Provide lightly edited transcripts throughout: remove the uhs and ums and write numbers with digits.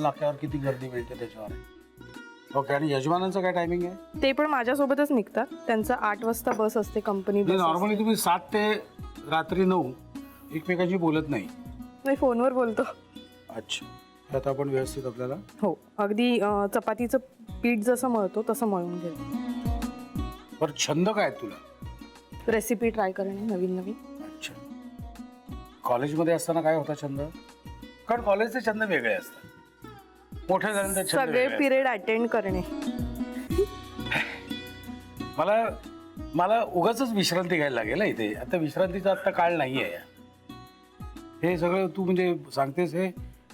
नाक्यावर किती गर्दी मिळते त्याच्यावर. ओके. आणि यजमानांचं काय टायमिंग आहे? ते पण माझ्यासोबतच निघतात. त्यांचं 8 वाजता बस असते, कंपनी बस. नॉर्मली तुम्ही 7 ते रात्री 9 एकमेकांशी बोलत नाही? नाही, फोनवर बोलतो. अच्छा. आता आपण व्यवस्थित आपल्याला हो, अगदी चपातीचं पीठ जसं मळतो तसं मळून घेतो. बरं, छंद काय तुला? रेसिपी ट्राय करणे नवीन नवीन. अच्छा. कॉलेजमध्ये असताना काय होता छंद? कारण कॉलेजचे छंद वेगळे असतात, मोठ्या झाल्यानंतर छंद सगळे वेगळे पिरियड अटेंड करणे. मला उगाचच विश्रांती घ्यायला लागेल इथे. आता विश्रांतीचा आता काळ नाही आहे. हे सगळं तू म्हणजे सांगतेस हे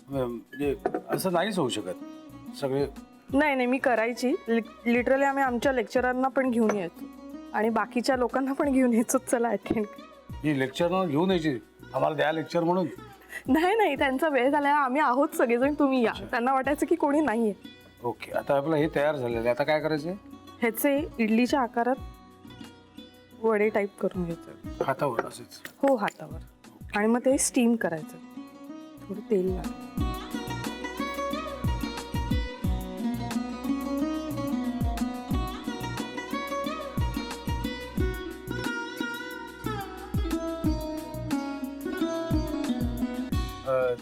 म्हणजे असं नाहीच होऊ शकत सगळे. नाही, मी करायची. लिटरली आम्ही आमच्या लेक्चरांना पण घेऊन यायचो आणि बाकीच्या लोकांना पण घेऊन यायचो. चला अटेंड. ही लेक्चर घेऊन यायची आम्हाला, द्या लेक्चर म्हणून? नाही, त्यांचा वेळ झाला, आम्ही आहोत सगळेजण, तुम्ही या. त्यांना वाटायचं की कोणी नाहीये. ओके. आता आपलं हे तयार झालेलं आहे. आता काय करायचं? ह्याचे इडलीच्या आकारात वडे टाईप करून घ्यायचं. हातावर असेच? हो, हातावर. आणि मग ते स्टीम करायचं. थोडं तेल लागतं.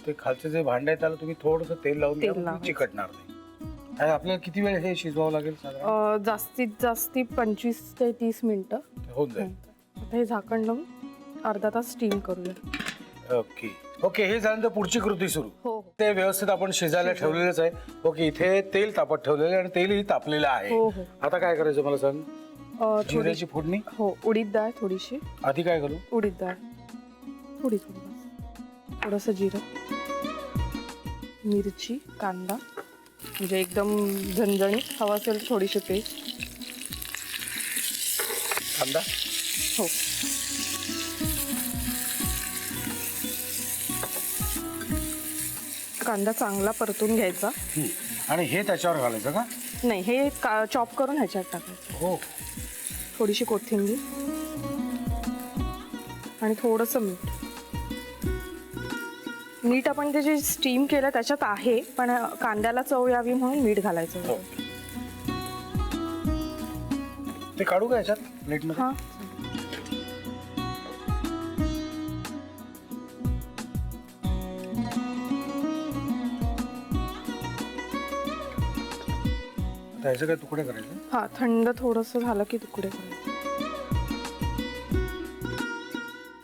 ते खालचं जे भांडं आहे त्याला तुम्ही थोडंसं तेल लावून द्या, तेल लावायचं. चिकटणार नाही. आणि आपल्याला किती वेळ हे शिजवावं लागेल साधारण? जास्तीत जास्त 25 ते 30 मिनिटं होऊन जाईल. आता हे झाकण लावून अर्धा तास स्टीम करूया. ओके. हे झाल्यानंतर पुढची कृती सुरू. हो. ते व्यवस्थित आपण शिजायला ठेवलेलंच आहे. ओके. इथे तेल तापत ठेवलेलं आहे आणि तेलही तापलेलं आहे. हो. आता काय करायचं मला सांग? थोडी, जिऱ्याची फोडणी? हो. उडीद डाळ थोडीशी. आधी काय करू? उडीद डाळ थोडी, थोडंसं जिरं, मिरची, कांदा, म्हणजे एकदम झणझणीत हवा असेल थोडीशी पेस्ट. कांदा? हो. कांदा चांगला परतून घ्यायचा. आणि हे त्याच्यावर घालायचं का? नाही, हे चॉप करून ह्याच्यात टाकायचं. हो. थोडीशी कोथिंबीर आणि थोडंसं मीठ आपण ते जे स्टीम केलं त्याच्यात आहे, पण कांद्याला चव यावी म्हणून मीठ घालायचं. हो. ते काढू का याच्यात प्लेटमध्ये? हां. त्याचे काय तुकडे करायचे? हां, थंड थोडंसं झालं की तुकडे करायचे.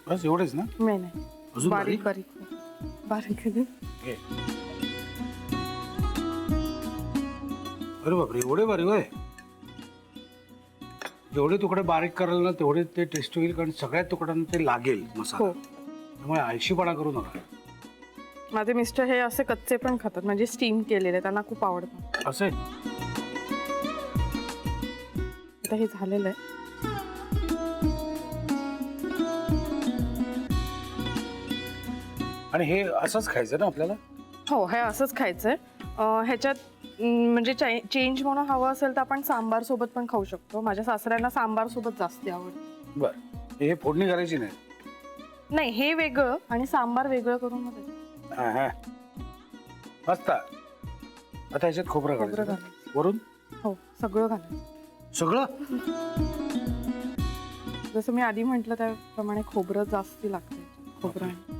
बस एवढेच ना? नाही, अजून बारीक बारीक? बारीक. घे. अरे बापरे, एवढे बारीक होय? जेवढे तुकडे बारीक कराल ना तेवढे ते टेस्टी होईल, कारण सगळ्या तुकड्यांना ते लागेल मसाला. हो. त्यामुळे आळशीपणा करू नका. माझे मिस्टर हे असे कच्चे पण खातात, म्हणजे स्टीम केलेले, त्यांना खूप आवडतं. असे? आता हे झालेलं आहे. आणि हे असंच खायचं ना आपल्याला? हो, हे असंच खायचंय. ह्याच्यात म्हणजे चेंज म्हणून हवं असेल तर आपण सांबार सोबत पण खाऊ शकतो. माझ्या सासऱ्यांना सांबार सोबत जास्त आवडतं. बरं. हे फोडणी करायची नाही? नाही, हे वेगळं आणि सांबार वेगळं करून मग हां हां, मस्त. आता ह्याच्यात खोबरं घालायचं वरून? हो, सगळं घालायचं. सगळं? जसं मी आधी म्हटलं त्याप्रमाणे खोबरं जास्त लागतं. खोबरं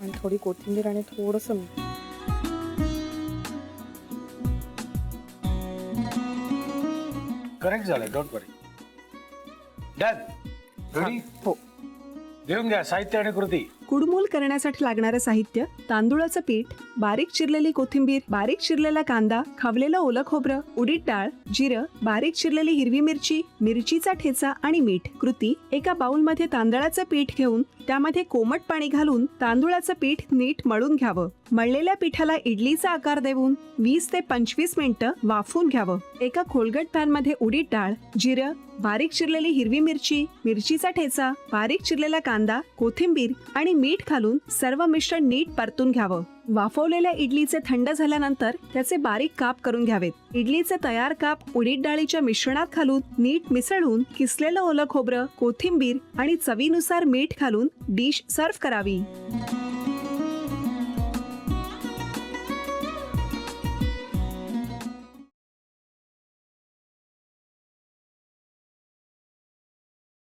आणि थोडी कोथिंबीर आणि थोडंसं मीठ. करेक्ट झालंय, डोंट वरी. डन. रेडी? हो. लिहून घ्या साहित्य आणि कृती. कुडमुल करण्यासाठी लागणारं साहित्य: तांदूळाचं पीठ, बारीक चिरलेली कोथिंबीर, बारीक चिरलेला कांदा, खवलेलं ओलं खोबरं, उडीद डाळ, जिरं, बारीक चिरलेली हिरवी मिरची, मिरचीचा ठेचा आणि मीठ. कृती: एका बाउलमध्ये तांदळाचं पीठ घेऊन त्यामध्ये कोमट पाणी घालून तांदूळाचं पीठ नीट मळून घ्यावं. मळलेल्या पिठाला इडलीचा आकार देऊन 20 ते 25 मिनिटं वाफवून घ्यावं. एका खोलगट पॅन मध्ये उडीद डाळ, जिरं, बारीक चिरलेली हिरवी मिरची, मिरचीचा ठेचा, बारीक चिरलेला कांदा, कोथिंबीर आणि मीठ घालून सर्व मिश्रण नीट परतून घ्यावं. वाफवलेल्या इडलीचे थंड झाल्यानंतर त्याचे बारीक काप करून घ्यावेत. इडलीचे तयार काप उडीद डाळीच्या मिश्रणात घालून नीट मिसळून किसलेलं ओलं खोबरं, कोथिंबीर आणि चवीनुसार मीठ घालून डिश सर्व्ह करावी.